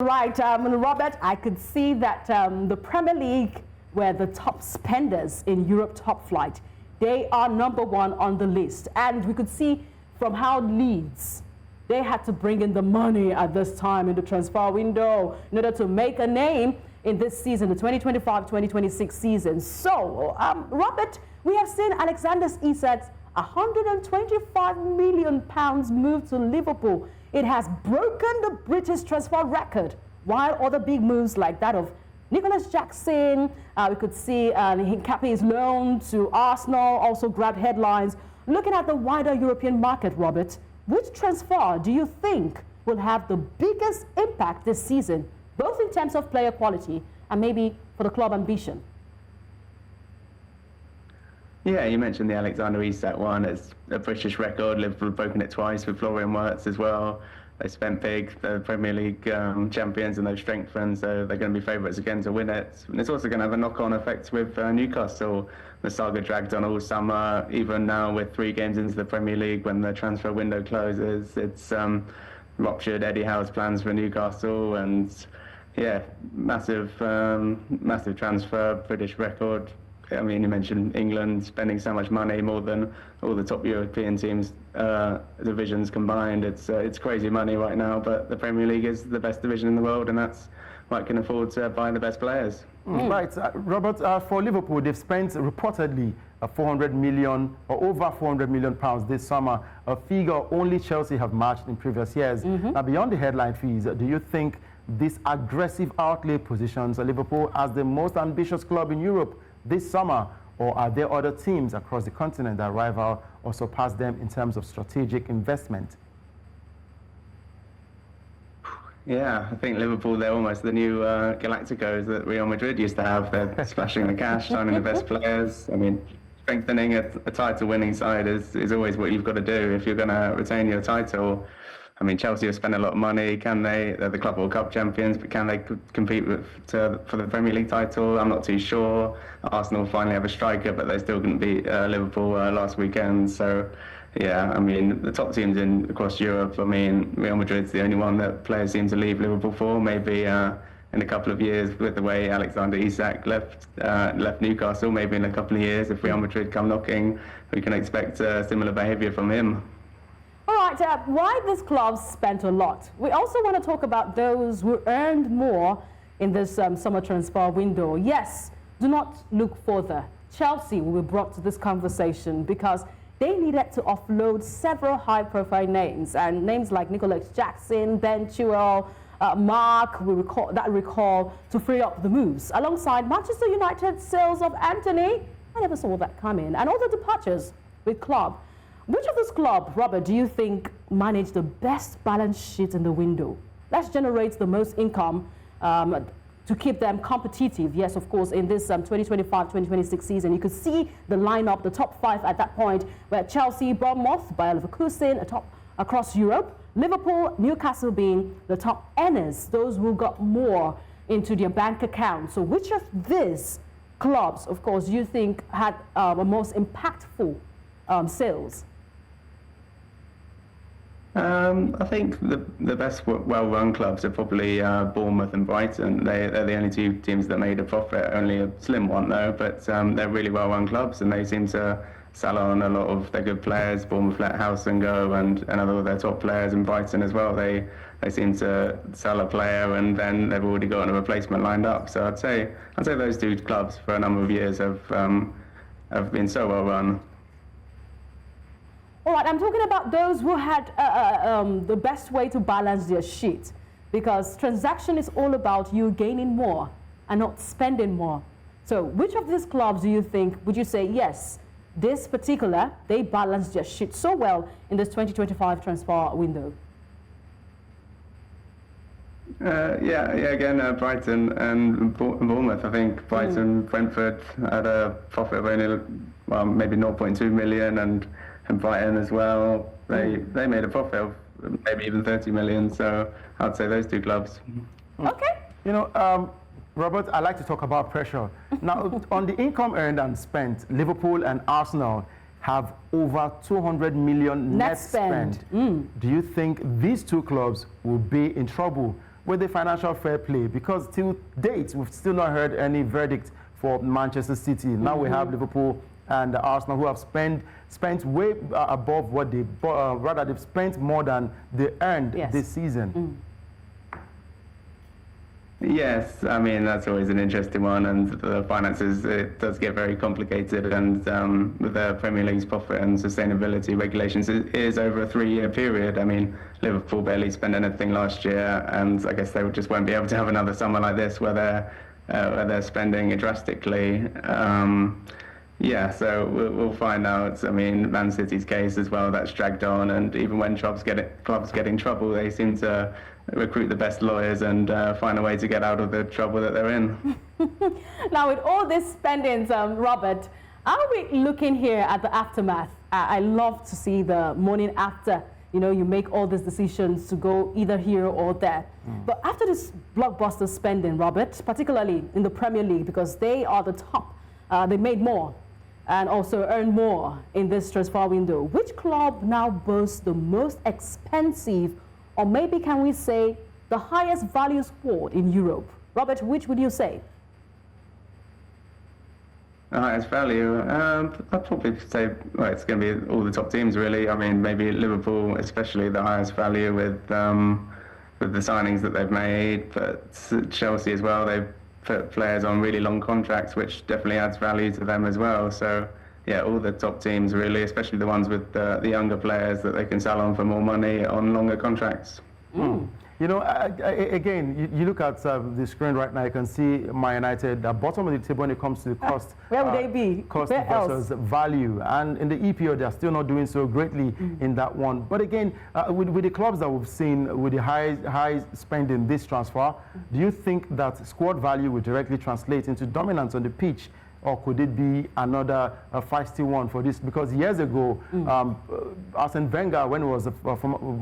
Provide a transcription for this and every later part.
Right, Robert, I could see that the Premier League were the top spenders in Europe top flight. They are #1 on the list. And we could see from how Leeds, they had to bring in the money at this time in the transfer window in order to make a name in this season, the 2025-2026 season. So, Robert, we have seen Alexander Isak's £125 million move to Liverpool. It has broken the British transfer record, while other big moves like that of Nicholas Jackson, we could see Hincapie's loan to Arsenal also grabbed headlines. Looking at the wider European market, Robert, which transfer do you think will have the biggest impact this season, both in terms of player quality and maybe for the club ambition? Yeah, you mentioned the Alexander Isak one. It's a British record. Liverpool have broken it twice with Florian Wirtz as well. They spent big, the Premier League champions, and they've strengthened, so they're going to be favourites again to win it. And it's also going to have a knock-on effect with Newcastle. The saga dragged on all summer, even now with 3 games into the Premier League when the transfer window closes. It's ruptured Eddie Howe's plans for Newcastle, and yeah, massive transfer, British record. I mean, you mentioned England spending so much money, more than all the top European teams, divisions combined. It's crazy money right now, but the Premier League is the best division in the world, and that's why it can afford to buy the best players. Right, Robert, for Liverpool, they've spent reportedly 400 million or over 400 million pounds this summer, a figure only Chelsea have matched in previous years. Now, beyond the headline fees, do you think this aggressive outlay positions Liverpool as the most ambitious club in Europe this summer, or are there other teams across the continent that rival or surpass them in terms of strategic investment? Yeah, I think Liverpool, they're almost the new Galacticos that Real Madrid used to have. They're splashing the cash, signing the best players. I mean, strengthening a title-winning side is always what you've got to do if you're going to retain your title. I mean, Chelsea have spent a lot of money. Can they? They're the Club World Cup champions, but can they compete for the Premier League title? I'm not too sure. Arsenal finally have a striker, but they still couldn't beat Liverpool last weekend. So, yeah, I mean, the top teams across Europe, I mean, Real Madrid's the only one that players seem to leave Liverpool for. Maybe in a couple of years, with the way Alexander Isak left Newcastle, maybe in a couple of years, if Real Madrid come knocking, we can expect similar behaviour from him. All right, why this club spent a lot? We also want to talk about those who earned more in this summer transfer window. Yes, do not look further. Chelsea will be brought to this conversation because they needed to offload several high-profile names, and names like Nicholas Jackson, Ben Chilwell, Mark, we recall to free up the moves. Alongside Manchester United's sales of Anthony, I never saw that coming, and all the departures with club. Which of this club, Robert, do you think managed the best balance sheet in the window? Let's generate the most income to keep them competitive. Yes, of course, in this 2025-2026 season, you could see the lineup, the top 5 at that point, where Chelsea, Bournemouth, Bayern Leverkusen, atop across Europe, Liverpool, Newcastle being the top earners, those who got more into their bank account. So which of these clubs, of course, you think had the most impactful sales? I think the best well-run clubs are probably Bournemouth and Brighton. They're the only 2 teams that made a profit, only a slim one though, but they're really well-run clubs, and they seem to sell on a lot of their good players. Bournemouth let Howson go and other of their top players, and Brighton as well. They seem to sell a player and then they've already got a replacement lined up. So I'd say those 2 clubs for a number of years have been so well-run. All right, I'm talking about those who had the best way to balance their sheet, because transaction is all about you gaining more and not spending more. So which of these clubs do you think, would you say, yes, this particular, they balanced their sheet so well in this 2025 transfer window? Again, Brighton and Bournemouth. I think Brighton, Brentford had a profit of only, well, maybe 0.2 million, and Brighton as well. They made a profit of maybe even 30 million. So I'd say those 2 clubs. Okay. You know, Robert, I like to talk about pressure. Now, on the income earned and spent, Liverpool and Arsenal have over 200 million net spend. Mm. Do you think these two clubs will be in trouble with the financial fair play? Because till date, we've still not heard any verdict for Manchester City. Now we have Liverpool and Arsenal, who have spent way above what they, rather they've spent more than they earned this season. Yes, I mean, that's always an interesting one, and the finances, it does get very complicated, and with the Premier League's profit and sustainability regulations, it is over a 3-year period. I mean, Liverpool barely spent anything last year, and I guess they just won't be able to have another summer like this where they're spending drastically. Yeah, so we'll find out. I mean, Man City's case as well, that's dragged on, and even when clubs get in trouble, they seem to recruit the best lawyers and find a way to get out of the trouble that they're in. Now, with all this spendings, Robert, are we looking here at the aftermath? I love to see the morning after, you know, you make all these decisions to go either here or there. But after this blockbuster spending, Robert, particularly in the Premier League, because they are the top, they made more and also earned more in this transfer window. Which club now boasts the most expensive, or maybe can we say the highest value squad in Europe? Robert, which would you say? The highest value? I'd probably say, well, it's going to be all the top teams, really. I mean, maybe Liverpool, especially the highest value with the signings that they've made, but Chelsea as well. They've put players on really long contracts, which definitely adds value to them as well. So, yeah, all the top teams, really, especially the ones with the younger players that they can sell on for more money on longer contracts. You know, again, you look at the screen right now, you can see Man United at bottom of the table when it comes to cost. Where would they be? Cost Where versus value. And in the EPL, they're still not doing so greatly in that one. But again, with the clubs that we've seen with the high spending this transfer, do you think that squad value will directly translate into dominance on the pitch? Or could it be another feisty one for this? Because years ago, Arsene Wenger, when he was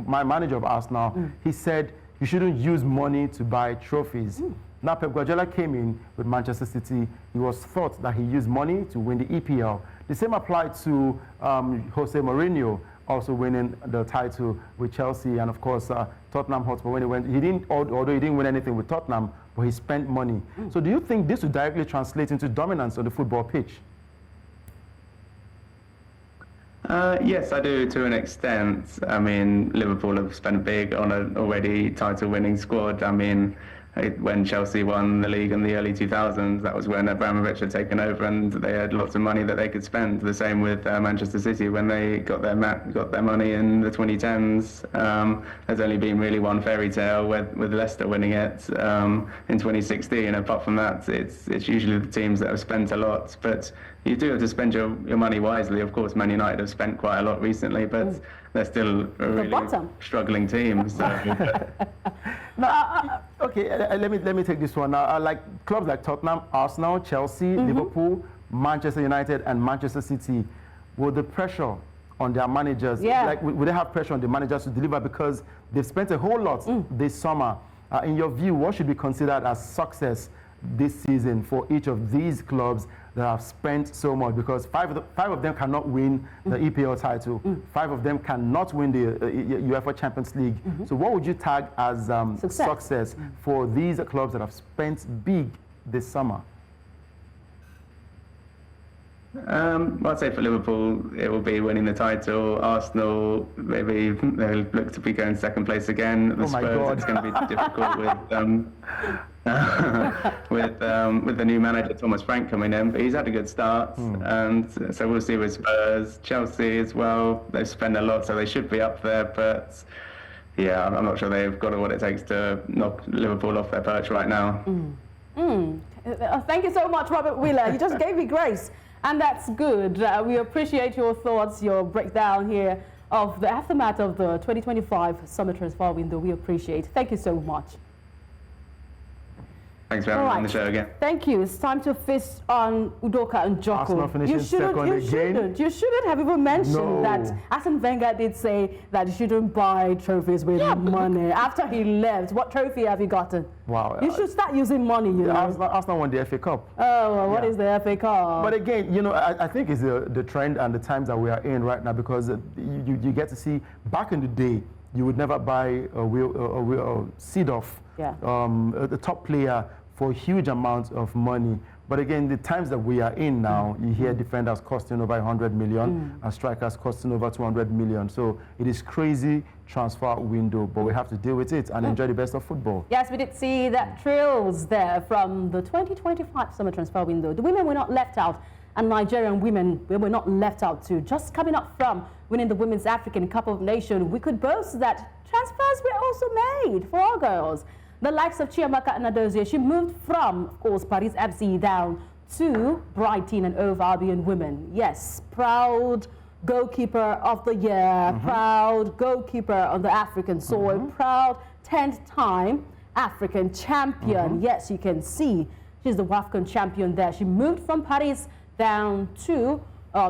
my manager of Arsenal, he said, you shouldn't use money to buy trophies. Now Pep Guardiola came in with Manchester City. He was thought that he used money to win the EPL. The same applied to Jose Mourinho, also winning the title with Chelsea, and of course Tottenham Hotspur when he went. He didn't, although he didn't win anything with Tottenham, but he spent money. So do you think this would directly translate into dominance on the football pitch? Yes, I do, to an extent. I mean, Liverpool have spent big on an already title-winning squad. I mean, when Chelsea won the league in the early 2000s, that was when Abramovich had taken over, and they had lots of money that they could spend. The same with Manchester City when they got their money in the 2010s. There's only been really one fairy tale with Leicester winning it in 2016. Apart from that, it's usually the teams that have spent a lot. But you do have to spend your money wisely. Of course, Man United have spent quite a lot recently, but they're still a really struggling team. So. Okay, let me take this one. Like clubs like Tottenham, Arsenal, Chelsea, Liverpool, Manchester United, and Manchester City, will the pressure on their managers, like will they have pressure on the managers to deliver because they've spent a whole lot this summer? In your view, what should be considered as success this season for each of these clubs that have spent so much? Because five of them cannot win the EPL title. 5 of them cannot win the UEFA Champions League. So what would you tag as success for these clubs that have spent big this summer? I'd say for Liverpool, it will be winning the title. Arsenal, maybe they'll look to be going second place again. The Spurs, it's going to be difficult with the new manager Thomas Frank coming in, but he's had a good start, and so we'll see with Spurs. Chelsea as well, they've spent a lot, so they should be up there, but yeah, I'm not sure they've got what it takes to knock Liverpool off their perch right now. Thank you so much, Robert Wheeler. You just gave me grace. And that's good. We appreciate your thoughts, your breakdown here of the aftermath of the 2025 summer transfer window. We appreciate it. Thank you so much. Thanks for having me on the show again. Thank you. It's time to feast on Udoka and Joko. You shouldn't have even mentioned that Arsene Wenger did say that you shouldn't buy trophies with money. After he left, what trophy have you gotten? Wow. You should start using money, you know. Arsenal won the FA Cup. Oh, well, what is the FA Cup? But again, you know, I think it's the trend and the times that we are in right now, because you get to see, back in the day, you would never buy a Seedorf a top player for huge amounts of money. But again, the times that we are in now, you hear defenders costing over 100 million and strikers costing over 200 million. So it is crazy transfer window, but we have to deal with it and enjoy the best of football. Yes, we did see that thrills there from the 2025 summer transfer window. The women were not left out, and Nigerian women were not left out too. Just coming up from winning the Women's African Cup of Nations, we could boast that transfers were also made for our girls. The likes of Chiamaka Nnadozie, she moved from, of course, Paris FC down to Brighton and Hove Albion women. Yes, proud goalkeeper of the year, proud goalkeeper on the African soil, proud 10th time African champion. Yes, you can see she's the WAFCON champion there. She moved from Paris down to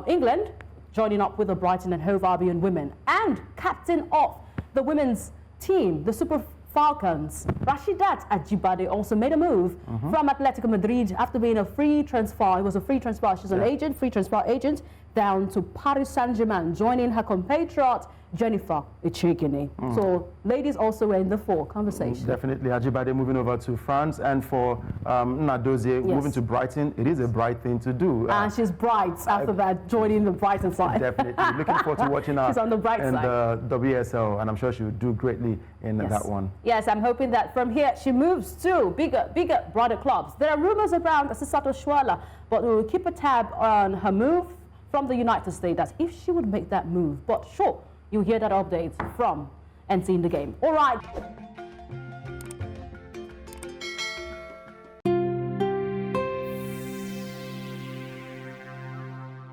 England, joining up with the Brighton and Hove Albion women. And captain of the women's team, the Super Falcons, Rashidat Ajibade, also made a move from Atletico Madrid after being a free transfer. It was a free transfer. She's an agent, free transfer agent, down to Paris Saint-Germain, joining her compatriot Jennifer Echegini. So ladies also were in the conversation. Definitely. Ajibade moving over to France, and for Nnadozie moving to Brighton, it is a bright thing to do. And she's bright after that, joining the Brighton side. Definitely. Looking forward to watching her she's on the bright in side. the WSL, and I'm sure she'll do greatly in that one. Yes, I'm hoping that from here she moves to bigger, broader clubs. There are rumors around Asisato Shwala, but we will keep a tab on her move from the United States, that if she would make that move. But sure, you'll hear that update from NC in the Game. All right.